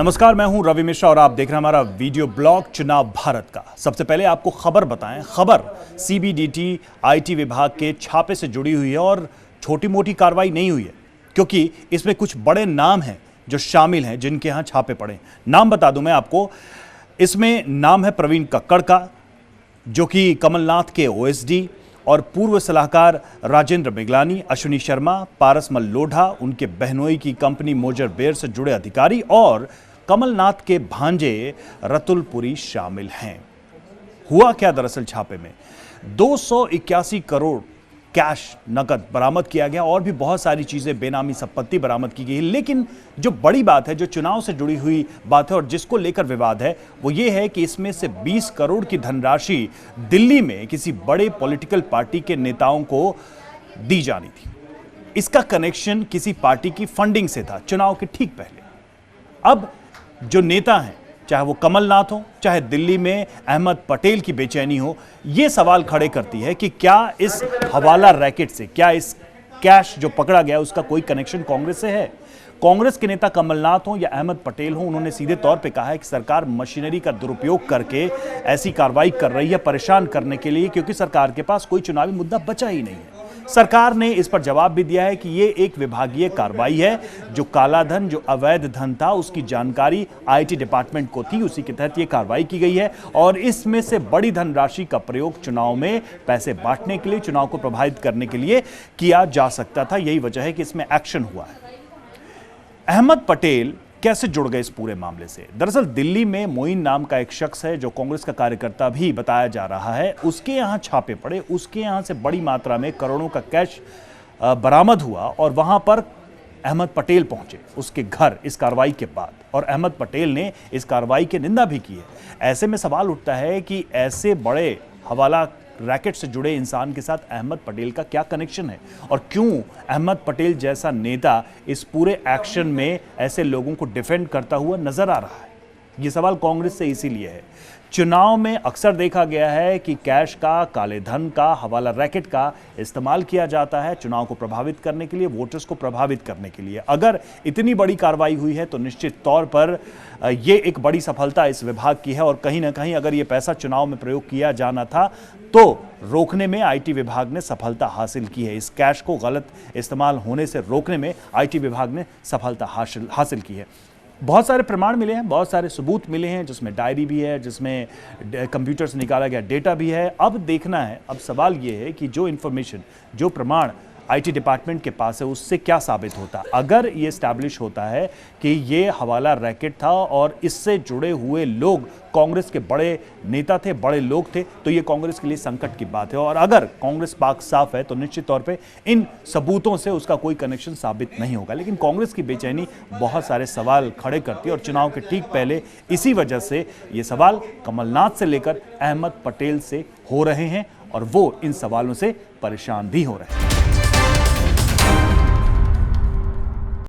नमस्कार, मैं हूं रवि मिश्रा और आप देख रहे हैं हमारा वीडियो ब्लॉग चुनाव भारत का। सबसे पहले आपको खबर बताएं। खबर सीबीडीटी आईटी विभाग के छापे से जुड़ी हुई है और छोटी मोटी कार्रवाई नहीं हुई है, क्योंकि इसमें कुछ बड़े नाम हैं जो शामिल हैं जिनके यहां छापे पड़े। नाम बता दूं मैं आपको, इसमें नाम है प्रवीण कक्कड़ का, जो कि कमलनाथ के ओएसडी और पूर्व सलाहकार राजेंद्र मिगलानी, अश्विनी शर्मा, पारसमल लोढ़ा, उनके बहनोई की कंपनी मोजर बेयर से जुड़े अधिकारी और कमलनाथ के भांजे रतुल पुरी शामिल हैं। हुआ क्या दरअसल छापे में 281 करोड़ कैश नकद बरामद किया गया और भी बहुत सारी चीजें, बेनामी संपत्ति बरामद की गई। लेकिन जो बड़ी बात है, जो चुनाव से जुड़ी हुई बात है और जिसको लेकर विवाद है, वो ये है कि इसमें से 20 करोड़ की धनराशि दिल्ली में किसी बड़े पॉलिटिकल पार्टी के नेताओं को दी जानी थी। इसका कनेक्शन किसी पार्टी की फंडिंग से था चुनाव के ठीक पहले। अब जो नेता हैं, चाहे वो कमलनाथ हो, चाहे दिल्ली में अहमद पटेल की बेचैनी हो, यह सवाल खड़े करती है कि क्या इस हवाला रैकेट से, क्या इस कैश जो पकड़ा गया उसका कोई कनेक्शन कांग्रेस से है। कांग्रेस के नेता कमलनाथ हो या अहमद पटेल हो, उन्होंने सीधे तौर पे कहा है कि सरकार मशीनरी का दुरुपयोग करके ऐसी कार्रवाई कर रही है परेशान करने के लिए, क्योंकि सरकार के पास कोई चुनावी मुद्दा बचा ही नहीं है। सरकार ने इस पर जवाब भी दिया है कि यह एक विभागीय कार्रवाई है। जो काला धन, जो अवैध धन था, उसकी जानकारी आईटी डिपार्टमेंट को थी, उसी के तहत यह कार्रवाई की गई है और इसमें से बड़ी धनराशि का प्रयोग चुनाव में पैसे बांटने के लिए, चुनाव को प्रभावित करने के लिए किया जा सकता था। यही वजह है कि इसमें एक्शन हुआ है। अहमद पटेल कैसे जुड़ गए इस पूरे मामले से? दरअसल दिल्ली में मोइन नाम का एक शख्स है जो कांग्रेस का कार्यकर्ता भी बताया जा रहा है, उसके यहां छापे पड़े, उसके यहां से बड़ी मात्रा में करोड़ों का कैश बरामद हुआ और वहां पर अहमद पटेल पहुंचे उसके घर इस कार्रवाई के बाद, और अहमद पटेल ने इस कार्रवाई की निंदा भी की है। ऐसे में सवाल उठता है कि ऐसे बड़े हवाला रैकेट से जुड़े इंसान के साथ अहमद पटेल का क्या कनेक्शन है और क्यों अहमद पटेल जैसा नेता इस पूरे एक्शन में ऐसे लोगों को डिफेंड करता हुआ नजर आ रहा है। यह सवाल कांग्रेस से इसीलिए है। चुनाव में अक्सर देखा गया है कि कैश का, काले धन का, हवाला रैकेट का इस्तेमाल किया जाता है चुनाव को प्रभावित करने के लिए, वोटर्स को प्रभावित करने के लिए। अगर इतनी बड़ी कार्रवाई हुई है तो निश्चित तौर पर यह एक बड़ी सफलता इस विभाग की है और कहीं ना कहीं अगर यह पैसा चुनाव में प्रयोग किया जाना था तो रोकने में आईटी विभाग ने सफलता हासिल की है। इस कैश को गलत इस्तेमाल होने से रोकने में आईटी विभाग ने सफलता हासिल की है। बहुत सारे प्रमाण मिले हैं, बहुत सारे सबूत मिले हैं, जिसमें डायरी भी है, जिसमें कंप्यूटर से निकाला गया डेटा भी है। अब देखना है, अब सवाल यह है कि जो इंफॉर्मेशन, जो प्रमाण आईटी डिपार्टमेंट के पास है, उससे क्या साबित होता। अगर ये एस्टैब्लिश होता है कि ये हवाला रैकेट था और इससे जुड़े हुए लोग कांग्रेस के बड़े नेता थे, बड़े लोग थे, तो ये कांग्रेस के लिए संकट की बात है। और अगर कांग्रेस पाक साफ है तो निश्चित तौर पे इन सबूतों से उसका कोई कनेक्शन साबित नहीं होगा। लेकिन कांग्रेस की बेचैनी बहुत सारे सवाल खड़े करती है और चुनाव के ठीक पहले इसी वजह से ये सवाल कमलनाथ से लेकर अहमद पटेल से हो रहे हैं और वो इन सवालों से परेशान भी हो रहे हैं।